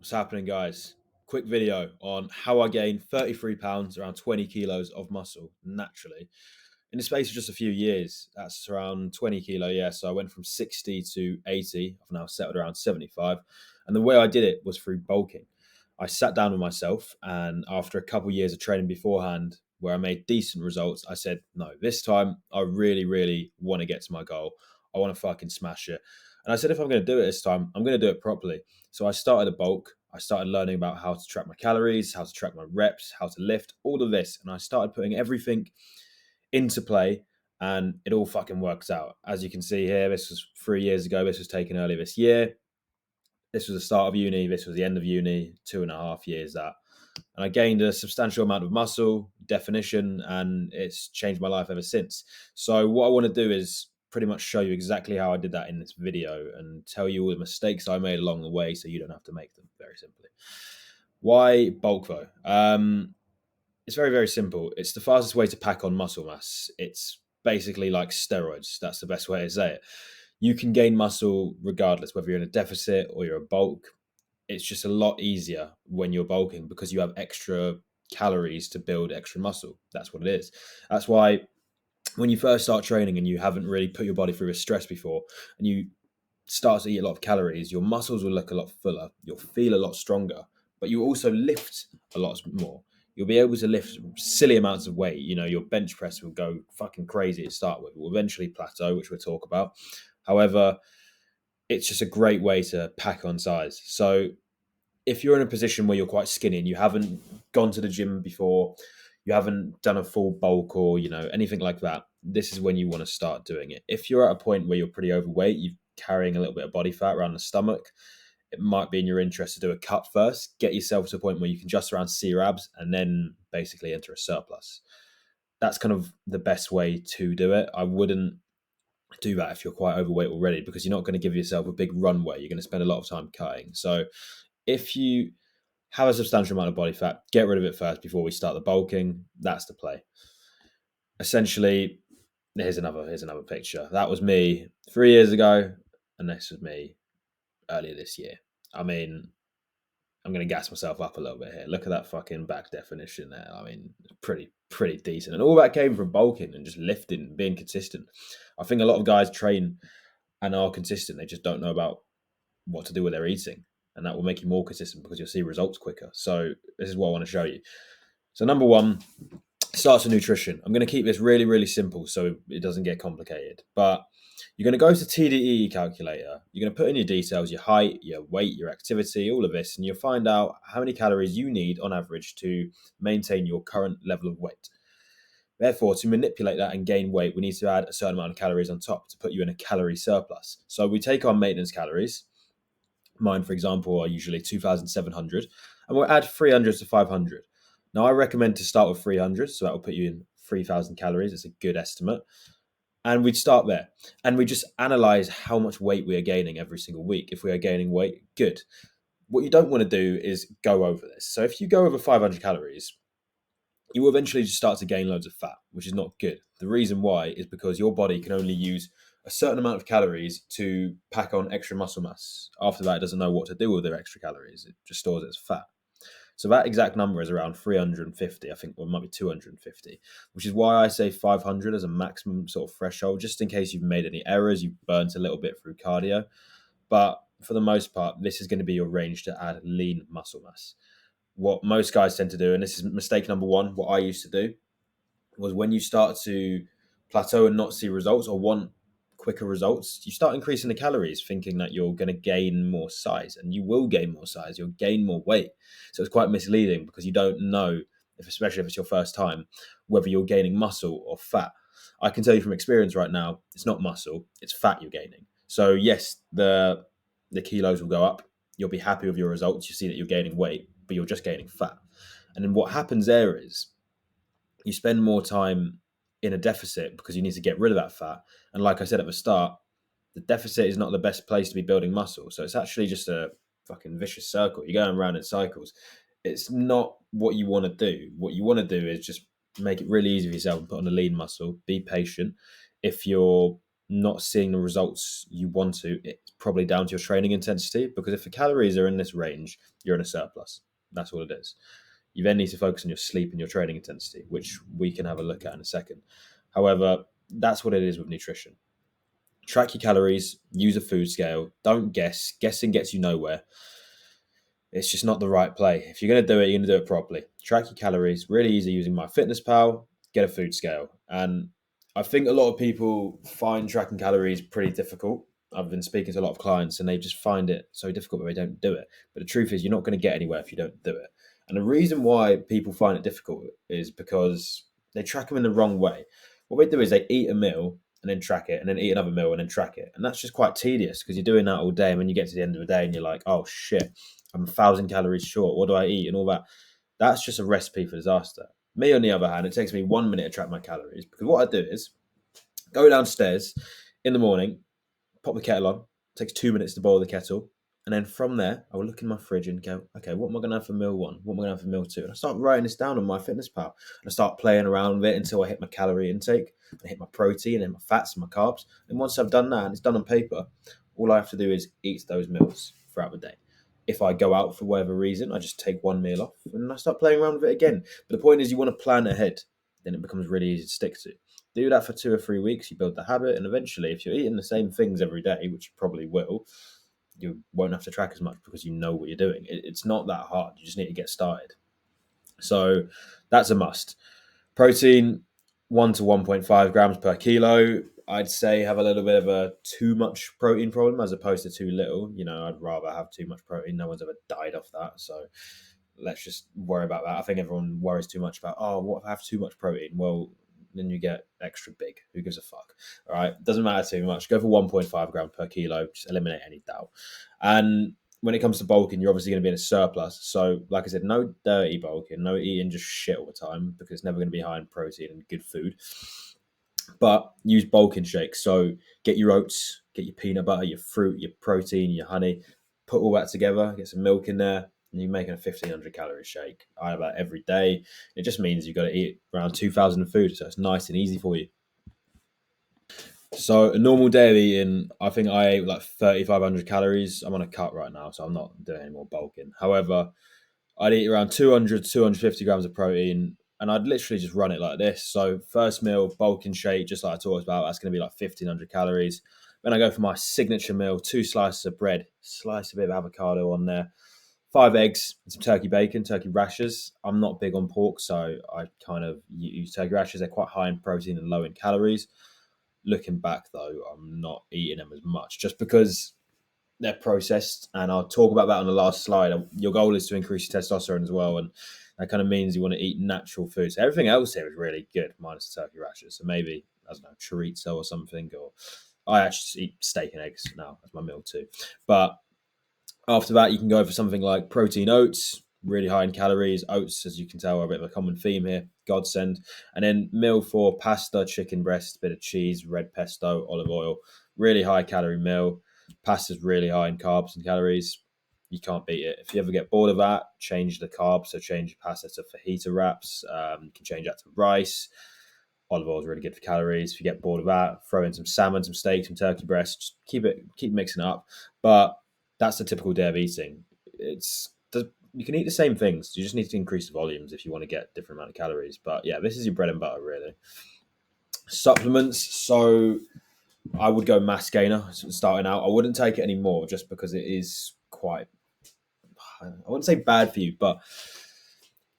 What's happening, guys? Quick video on how I gained 33 pounds, around 20 kilos of muscle naturally in the space of just a few years. That's around 20 kilo, yeah. So I went from 60 to 80. I've now settled around 75. And the way I did it was through bulking. I sat down with myself, and after a couple of years of training beforehand, where I made decent results, I said, no, this time I really, really want to get to my goal. I want to fucking smash it. And I said, if I'm going to do it this time, I'm going to do it properly. So I started a bulk. I started learning about how to track my calories, how to track my reps, how to lift, all of this. And I started putting everything into play, and it all fucking works out. As you can see here, this was 3 years ago. This was taken earlier this year. This was the start of uni. This was the end of uni, 2.5 years that. And I gained a substantial amount of muscle, definition, and it's changed my life ever since. So what I want to do is pretty much show you exactly how I did that in this video and tell you all the mistakes I made along the way so you don't have to make them, very simply. Why bulk though? It's very, very simple. It's the fastest way to pack on muscle mass. It's basically like steroids. That's the best way to say it. You can gain muscle regardless, whether you're in a deficit or you're a bulk. It's just a lot easier when you're bulking because you have extra calories to build extra muscle. That's what it is. That's why when you first start training and you haven't really put your body through a stress before and you start to eat a lot of calories, your muscles will look a lot fuller. You'll feel a lot stronger, but you also lift a lot more. You'll be able to lift silly amounts of weight. You know, your bench press will go fucking crazy to start with. It will eventually plateau, which we'll talk about. However, it's just a great way to pack on size. So if you're in a position where you're quite skinny and you haven't gone to the gym before, you haven't done a full bulk or, anything like that, this is when you want to start doing it. If you're at a point where you're pretty overweight, you're carrying a little bit of body fat around the stomach, it might be in your interest to do a cut first, get yourself to a point where you can just around see your abs and then basically enter a surplus. That's kind of the best way to do it. I wouldn't do that if you're quite overweight already because you're not going to give yourself a big runway. You're going to spend a lot of time cutting. So if you have a substantial amount of body fat, get rid of it first before we start the bulking. That's the play. Essentially, here's another picture. That was me 3 years ago, and this was me earlier this year. I mean, I'm going to gas myself up a little bit here. Look at that fucking back definition there. I mean, it's pretty decent. And all that came from bulking and just lifting and being consistent. I think a lot of guys train and are consistent. They just don't know about what to do with their eating. And that will make you more consistent because you'll see results quicker. So this is what I want to show you. So number one, starts with nutrition. I'm going to keep this really, really simple so it doesn't get complicated. But you're going to go to TDEE calculator. You're going to put in your details, your height, your weight, your activity, all of this, and you'll find out how many calories you need on average to maintain your current level of weight. Therefore, to manipulate that and gain weight, we need to add a certain amount of calories on top to put you in a calorie surplus. So we take our maintenance calories. Mine, for example, are usually 2,700, and we'll add 300 to 500. Now, I recommend to start with 300, so that will put you in 3,000 calories. It's a good estimate. And we'd start there. And we just analyze how much weight we are gaining every single week. If we are gaining weight, good. What you don't want to do is go over this. So if you go over 500 calories, you will eventually just start to gain loads of fat, which is not good. The reason why is because your body can only use a certain amount of calories to pack on extra muscle mass. After that, it doesn't know what to do with their extra calories. It just stores it as fat. So that exact number is around 350, I think, or it might be 250, which is why I say 500 as a maximum sort of threshold, just in case you've made any errors, you've burnt a little bit through cardio. But for the most part, this is going to be your range to add lean muscle mass. What most guys tend to do, and this is mistake number one, what I used to do, was when you start to plateau and not see results or want quicker results, you start increasing the calories thinking that you're going to gain more size, and you will gain more size, you'll gain more weight. So it's quite misleading because you don't know, especially if it's your first time, whether you're gaining muscle or fat. I can tell you from experience right now, it's not muscle, it's fat you're gaining. So yes, the kilos will go up. You'll be happy with your results. You see that you're gaining weight, but you're just gaining fat. And then what happens there is you spend more time in a deficit because you need to get rid of that fat. And like I said at the start, the deficit is not the best place to be building muscle. So it's actually just a fucking vicious circle. You're going around in cycles. It's not what you want to do. What you want to do is just make it really easy for yourself and put on a lean muscle. Be patient. If you're not seeing the results you want to, it's probably down to your training intensity. Because if the calories are in this range, you're in a surplus. That's all it is. You then need to focus on your sleep and your training intensity, which we can have a look at in a second. However, that's what it is with nutrition. Track your calories, use a food scale, don't guess. Guessing gets you nowhere. It's just not the right play. If you're going to do it, you're going to do it properly. Track your calories, really easy using MyFitnessPal, get a food scale. And I think a lot of people find tracking calories pretty difficult. I've been speaking to a lot of clients and they just find it so difficult that they don't do it. But the truth is, you're not going to get anywhere if you don't do it. And the reason why people find it difficult is because they track them in the wrong way. What they do is they eat a meal and then track it, and then eat another meal and then track it. And that's just quite tedious because you're doing that all day. And when you get to the end of the day and you're like, oh shit, I'm 1,000 calories short. What do I eat and all that? That's just a recipe for disaster. Me, on the other hand, it takes me 1 minute to track my calories because what I do is go downstairs in the morning, pop the kettle on. It takes 2 minutes to boil the kettle. And then from there, I will look in my fridge and go, okay, what am I going to have for meal one? What am I going to have for meal two? And I start writing this down on MyFitnessPal. And I start playing around with it until I hit my calorie intake. I hit my protein and my fats and my carbs. And once I've done that and it's done on paper, all I have to do is eat those meals throughout the day. If I go out for whatever reason, I just take one meal off and I start playing around with it again. But the point is, you want to plan ahead. Then it becomes really easy to stick to. Do that for 2 or 3 weeks. You build the habit. And eventually, if you're eating the same things every day, which you probably will, you won't have to track as much because you know what you're doing. It's not that hard. You just need to get started. So that's a must. Protein, 1 to 1.5 grams per kilo. I'd say have a little bit of a too much protein problem as opposed to too little. I'd rather have too much protein. No one's ever died off that. So let's just worry about that. I think everyone worries too much about, what if I have too much protein? Well, then you get extra big. Who gives a fuck? All right. Doesn't matter too much. Go for 1.5 grams per kilo. Just eliminate any doubt. And when it comes to bulking, you're obviously going to be in a surplus. So, like I said, no dirty bulking, no eating just shit all the time because it's never going to be high in protein and good food. But use bulking shakes. So get your oats, get your peanut butter, your fruit, your protein, your honey, put all that together, get some milk in there, and you're making a 1,500 calorie shake. I have that every day. It just means you've got to eat around 2,000 of food, so it's nice and easy for you. So a normal day of eating, I think I ate like 3,500 calories. I'm on a cut right now, so I'm not doing any more bulking. However, I'd eat around 200, 250 grams of protein, and I'd literally just run it like this. So first meal, bulking shake, just like I talked about, that's going to be like 1,500 calories. Then I go for my signature meal, 2 slices of bread, slice a bit of avocado on there, 5 eggs, and some turkey bacon, turkey rashers. I'm not big on pork, so I kind of use turkey rashers. They're quite high in protein and low in calories. Looking back, though, I'm not eating them as much just because they're processed. And I'll talk about that on the last slide. Your goal is to increase your testosterone as well. And that kind of means you want to eat natural food. So everything else here is really good, minus the turkey rashers. So maybe, I don't know, chorizo or something. Or I actually eat steak and eggs now as my meal too. But after that, you can go for something like protein oats, really high in calories. Oats, as you can tell, are a bit of a common theme here. Godsend. And then meal for pasta, chicken breast, bit of cheese, red pesto, olive oil. Really high calorie meal. Pasta's really high in carbs and calories. You can't beat it. If you ever get bored of that, change the carbs. So change your pasta to fajita wraps. You can change that to rice. Olive oil is really good for calories. If you get bored of that, throw in some salmon, some steak, some turkey breast. Just keep mixing it up. But that's the typical day of eating. You can eat the same things. You just need to increase the volumes if you want to get different amount of calories. But yeah, this is your bread and butter, really. Supplements. So I would go mass gainer starting out. I wouldn't take it anymore just because it is quite, I wouldn't say bad for you, but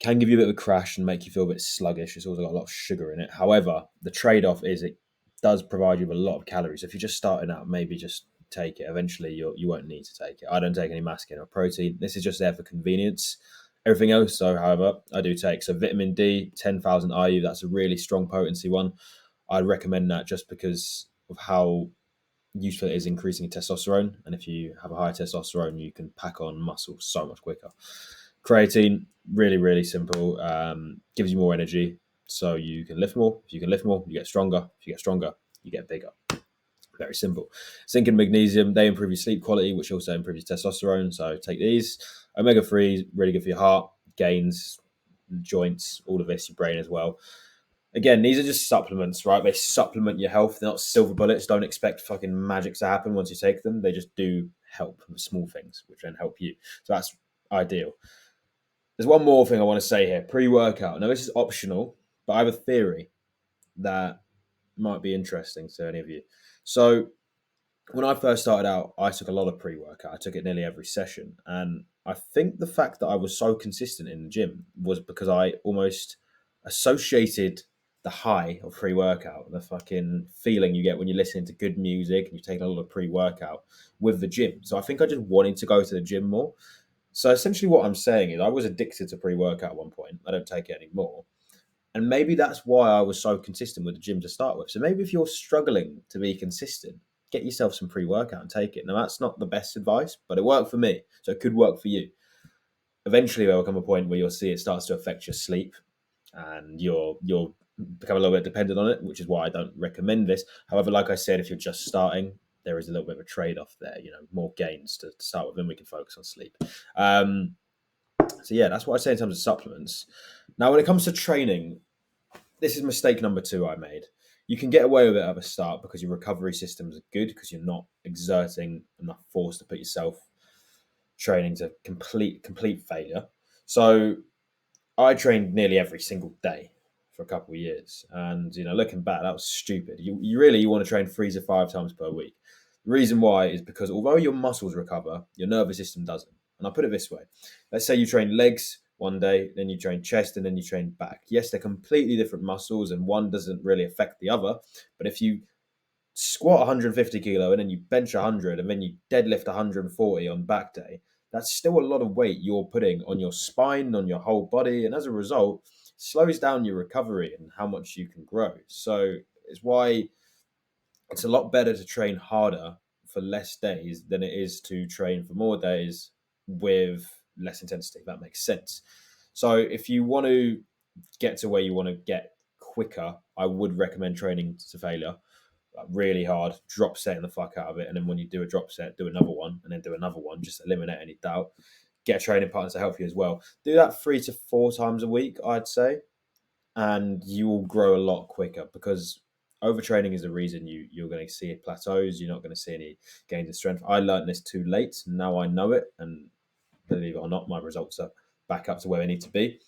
can give you a bit of a crash and make you feel a bit sluggish. It's also got a lot of sugar in it. However, the trade-off is it does provide you with a lot of calories. If you're just starting out, maybe just take it. Eventually, you won't need to take it. I don't take any mass gainer or protein. This is just there for convenience. Everything else, though, however, I do take. So vitamin D, 10,000 IU, that's a really strong potency one. I'd recommend that just because of how useful it is increasing testosterone. And if you have a high testosterone, you can pack on muscle so much quicker. Creatine, really, really simple. Gives you more energy, so you can lift more. If you can lift more, you get stronger. If you get stronger, you get bigger. Very simple. Zinc and magnesium, they improve your sleep quality, which also improves your testosterone. So take these. Omega-3, really good for your heart, gains, joints, all of this, your brain as well. Again, these are just supplements, right? They supplement your health. They're not silver bullets. Don't expect fucking magic to happen once you take them. They just do help with small things, which then help you. So that's ideal. There's one more thing I want to say here. Pre-workout. Now, this is optional, but I have a theory that might be interesting to any of you. So when I first started out, I took a lot of pre-workout. I took it nearly every session. And I think the fact that I was so consistent in the gym was because I almost associated the high of pre-workout, the fucking feeling you get when you're listening to good music and you're taking a lot of pre-workout with the gym. So I think I just wanted to go to the gym more. So essentially what I'm saying is I was addicted to pre-workout at one point. I don't take it anymore. And maybe that's why I was so consistent with the gym to start with. So maybe if you're struggling to be consistent, get yourself some pre-workout and take it. Now that's not the best advice, but it worked for me. So it could work for you. Eventually there will come a point where you'll see it starts to affect your sleep and you'll become a little bit dependent on it, which is why I don't recommend this. However, like I said, if you're just starting, there is a little bit of a trade-off there, more gains to start with, then we can focus on sleep. So yeah, that's what I say in terms of supplements. Now, when it comes to training, this is mistake number 2 I made. You can get away with it at the start because your recovery systems are good because you're not exerting enough force to put yourself training to complete failure. So I trained nearly every single day for a couple of years, and looking back, that was stupid. You really want to train 3 to 5 times per week. The reason why is because although your muscles recover, your nervous system doesn't. And I'll put it this way: let's say you train legs one day, then you train chest, and then you train back. Yes, they're completely different muscles, and one doesn't really affect the other. But if you squat 150 kilo and then you bench 100 and then you deadlift 140 on back day, that's still a lot of weight you're putting on your spine, on your whole body, and as a result, slows down your recovery and how much you can grow. So it's why it's a lot better to train harder for less days than it is to train for more days with less intensity, if that makes sense. So if you want to get to where you want to get quicker, I would recommend training to failure, really hard, drop setting the fuck out of it. And then when you do a drop set, do another one and then do another one, just eliminate any doubt. Get a training partner to help you as well. Do that 3 to 4 times a week, I'd say, and you will grow a lot quicker because overtraining is the reason you're going to see plateaus. You're not going to see any gains in strength. I learned this too late. Now I know it, and believe it or not, my results are back up to where they need to be.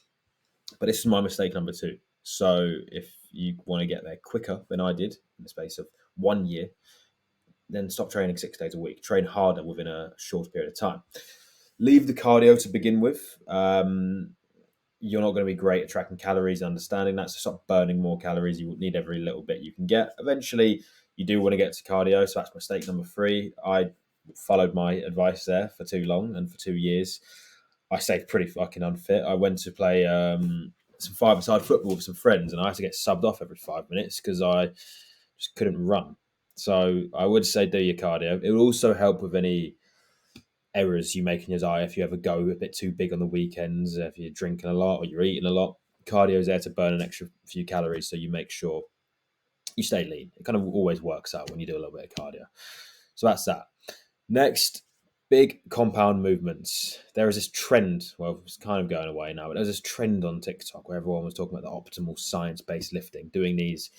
But this is my mistake number 2. So if you want to get there quicker than I did in the space of 1 year, then stop training 6 days a week. Train harder within a short period of time. Leave the cardio to begin with. You're not going to be great at tracking calories and understanding that. So stop burning more calories. You need every little bit you can get. Eventually, you do want to get to cardio. So that's mistake number 3. I followed my advice there for too long, and for 2 years, I stayed pretty fucking unfit. I went to play some five-a-side football with some friends, and I had to get subbed off every 5 minutes because I just couldn't run. So I would say do your cardio. It will also help with any errors you make in your diet. If you ever go a bit too big on the weekends, if you're drinking a lot or you're eating a lot, cardio is there to burn an extra few calories, so you make sure you stay lean. It kind of always works out when you do a little bit of cardio. So that's that. Next, big compound movements. There is this trend, well, it's kind of going away now, but there's this trend on TikTok where everyone was talking about the optimal science-based lifting, doing these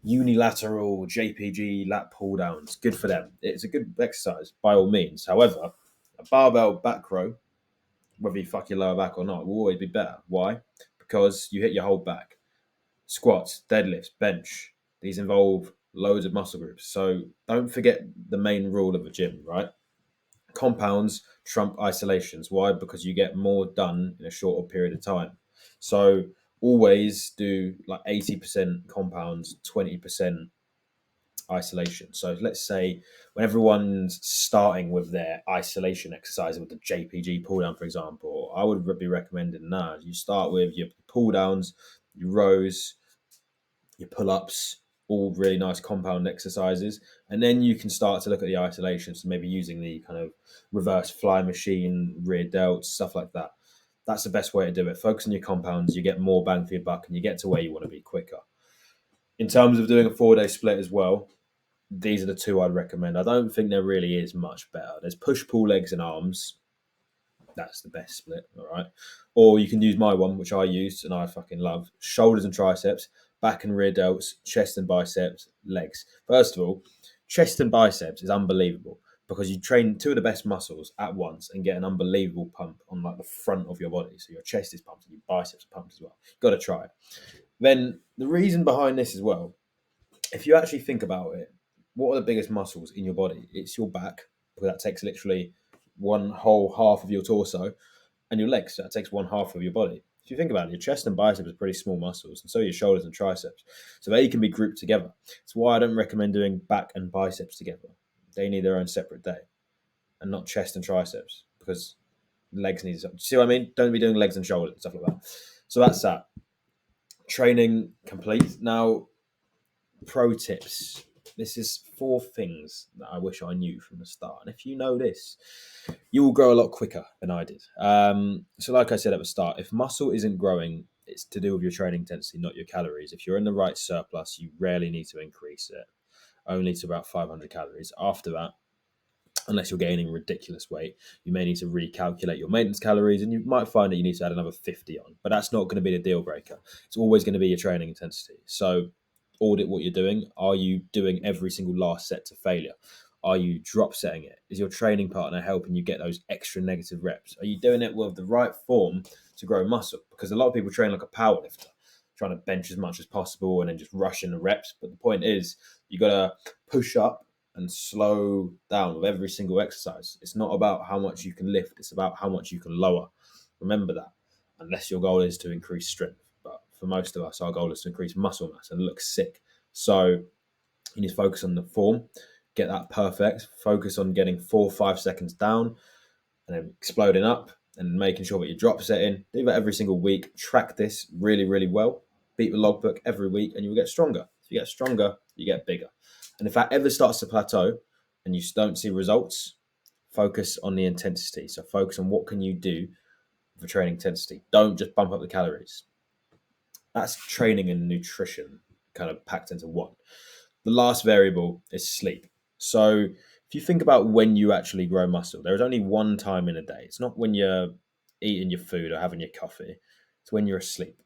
unilateral JPG lat pull downs. Good for them. It's a good exercise by all means. However, a barbell back row, whether you fuck your lower back or not, will always be better. Why? Because you hit your whole back. Squats, deadlifts, bench, these involve loads of muscle groups. So don't forget the main rule of a gym, right? Compounds trump isolations. Why? Because you get more done in a shorter period of time. So always do like 80% compounds, 20% isolation. So let's say when everyone's starting with their isolation exercise with the JPG pull down, for example, I would be recommending that you start with your pull downs, your rows, your pull ups, all really nice compound exercises. And then you can start to look at the isolations, so maybe using the kind of reverse fly machine, rear delts, stuff like that. That's the best way to do it. Focus on your compounds, you get more bang for your buck, and you get to where you want to be quicker. In terms of doing a 4-day split as well, these are the 2 I'd recommend. I don't think there really is much better. There's push, pull, legs, and arms. That's the best split, all right? Or you can use my one, which I use and I fucking love. Shoulders and triceps, back and rear delts, chest and biceps, legs. First of all, chest and biceps is unbelievable because you train two of the best muscles at once and get an unbelievable pump on like the front of your body. So your chest is pumped and your biceps are pumped as well. You've got to try it. Then the reason behind this as well, if you actually think about it, what are the biggest muscles in your body? It's your back, because that takes literally one whole half of your torso, and your legs, so that takes one half of your body. If you think about it, your chest and biceps are pretty small muscles, and so are your shoulders and triceps. So they can be grouped together. That's why I don't recommend doing back and biceps together. They need their own separate day, and not chest and triceps, because legs need something. See what I mean? Don't be doing legs and shoulders and stuff like that. So that's that. Training complete. Now, pro tips. This is 4 things that I wish I knew from the start. And if you know this, you will grow a lot quicker than I did. So like I said at the start, if muscle isn't growing, it's to do with your training intensity, not your calories. If you're in the right surplus, you rarely need to increase it, only to about 500 calories. After that, unless you're gaining ridiculous weight, you may need to recalculate your maintenance calories, and you might find that you need to add another 50 on. But that's not going to be the deal breaker. It's always going to be your training intensity. So audit what you're doing. Are you doing every single last set to failure? Are you drop setting it? Is your training partner helping you get those extra negative reps? Are you doing it with the right form to grow muscle? Because a lot of people train like a power lifter, trying to bench as much as possible and then just rush in the reps. But the point is, you got to push up and slow down with every single exercise. It's not about how much you can lift, it's about how much you can lower. Remember that, unless your goal is to increase strength. But for most of us, our goal is to increase muscle mass and look sick. So you need to focus on the form, get that perfect, focus on getting 4 or 5 seconds down and then exploding up and making sure that you drop setting. Do that every single week. Track this really, really well. Beat the logbook every week and you'll get stronger. If you get stronger, you get bigger. And if that ever starts to plateau and you don't see results, focus on the intensity. So focus on what can you do for training intensity. Don't just bump up the calories. That's training and nutrition kind of packed into one. The last variable is sleep. So if you think about when you actually grow muscle, there is only one time in a day. It's not when you're eating your food or having your coffee. It's when you're asleep.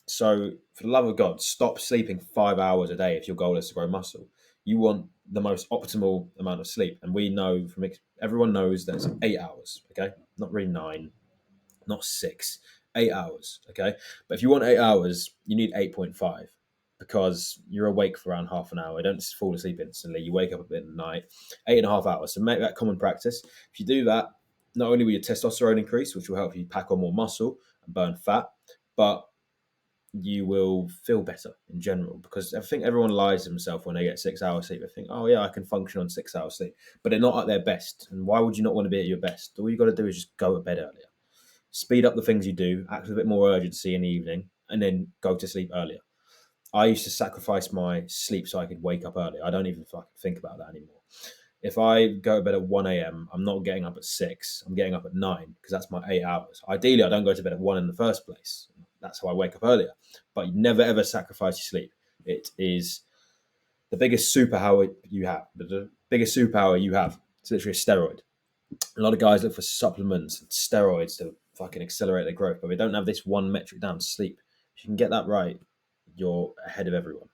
So for the love of God, stop sleeping 5 hours a day if your goal is to grow muscle. You want the most optimal amount of sleep. And we know from everyone knows that it's 8 hours, okay? Not really 9, not 6, 8 hours, okay? But if you want 8 hours, you need 8.5 because you're awake for around half an hour. Don't just fall asleep instantly. You wake up a bit at night, 8.5 hours. So make that common practice. If you do that, not only will your testosterone increase, which will help you pack on more muscle and burn fat, but you will feel better in general, because I think everyone lies to themselves when they get 6 hours sleep. They think, oh yeah, I can function on 6 hours sleep, but they're not at their best. And why would you not want to be at your best? All you got to do is just go to bed earlier, speed up the things you do, act with a bit more urgency in the evening, and then go to sleep earlier. I used to sacrifice my sleep so I could wake up early. I don't even fucking think about that anymore. If I go to bed at 1 a.m., I'm not getting up at 6. I'm getting up at 9 because that's my 8 hours. Ideally, I don't go to bed at 1 in the first place. That's how I wake up earlier. But you never, ever sacrifice your sleep. It is the biggest superpower you have. The biggest superpower you have. It's literally a steroid. A lot of guys look for supplements and steroids to fucking accelerate their growth, but they don't have this one metric down, sleep. If you can get that right, you're ahead of everyone.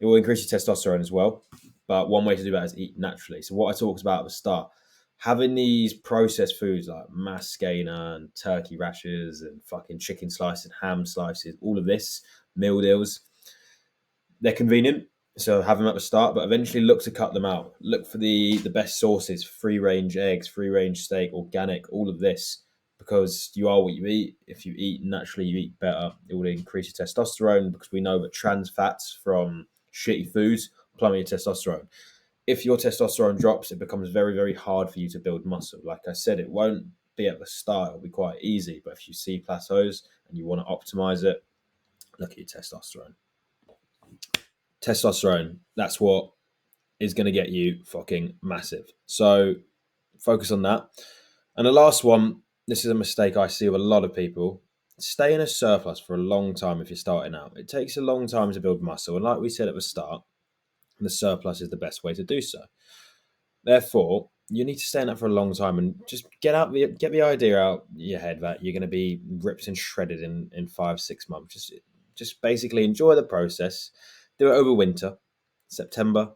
It will increase your testosterone as well, but one way to do that is eat naturally. So what I talked about at the start, having these processed foods like mass gainer and turkey rashers and fucking chicken slices and ham slices, all of this, meal deals, they're convenient. So have them at the start, but eventually look to cut them out. Look for the best sources, free range eggs, free range steak, organic, all of this, because you are what you eat. If you eat naturally, you eat better. It will increase your testosterone, because we know that trans fats from shitty foods plummet your testosterone. If your testosterone drops, it becomes very, very hard for you to build muscle. Like I said, it won't be at the start. It'll be quite easy. But if you see plateaus and you want to optimize it, look at your testosterone. Testosterone, that's what is going to get you fucking massive. So focus on that. And the last one, this is a mistake I see with a lot of people. Stay in a surplus for a long time if you're starting out. It takes a long time to build muscle. And like we said at the start, the surplus is the best way to do so. Therefore, you need to stay in that for a long time and just get the idea out your head that you're going to be ripped and shredded in 5-6 months. Just basically enjoy the process. Do it over winter, September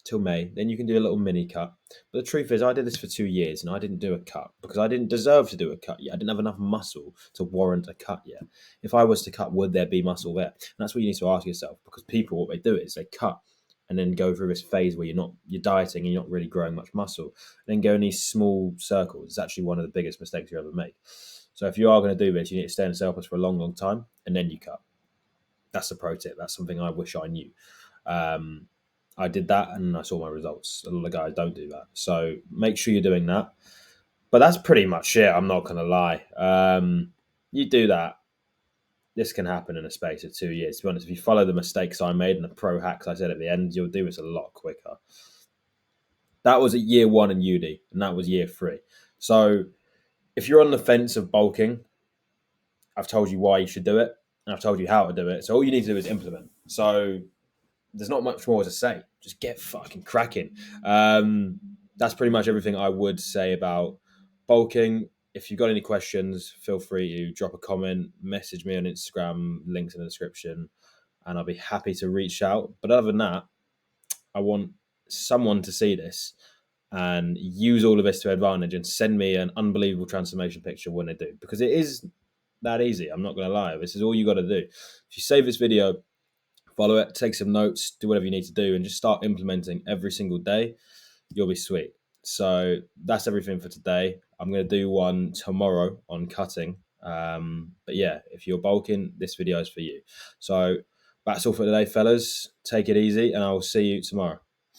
till May. Then you can do a little mini cut. But the truth is, I did this for 2 years and I didn't do a cut because I didn't deserve to do a cut yet. I didn't have enough muscle to warrant a cut yet. If I was to cut, would there be muscle there? And that's what you need to ask yourself, because people, what they do is they cut and then go through this phase where you're dieting and you're not really growing much muscle, and then go in these small circles. It's actually one of the biggest mistakes you ever make. So if you are going to do this, you need to stay in the surplus for a long, long time, and then you cut. That's the pro tip. That's something I wish I knew. I did that and I saw my results. A lot of guys don't do that. So make sure you're doing that. But that's pretty much it. I'm not going to lie. You do that, this can happen in a space of 2 years. To be honest, if you follow the mistakes I made and the pro hacks I said at the end, you'll do this a lot quicker. That was at year 1 in uni, and that was year 3. So if you're on the fence of bulking, I've told you why you should do it, and I've told you how to do it. So all you need to do is implement. So there's not much more to say. Just get fucking cracking. That's pretty much everything I would say about bulking. If you've got any questions, feel free to drop a comment, message me on Instagram, links in the description, and I'll be happy to reach out. But other than that, I want someone to see this and use all of this to advantage and send me an unbelievable transformation picture when they do, because it is that easy. I'm not going to lie. This is all you got to do. If you save this video, follow it, take some notes, do whatever you need to do, and just start implementing every single day, you'll be sweet. So that's everything for today. I'm going to do one tomorrow on cutting. But yeah, if you're bulking, this video is for you. So that's all for today, fellas. Take it easy, and I will see you tomorrow.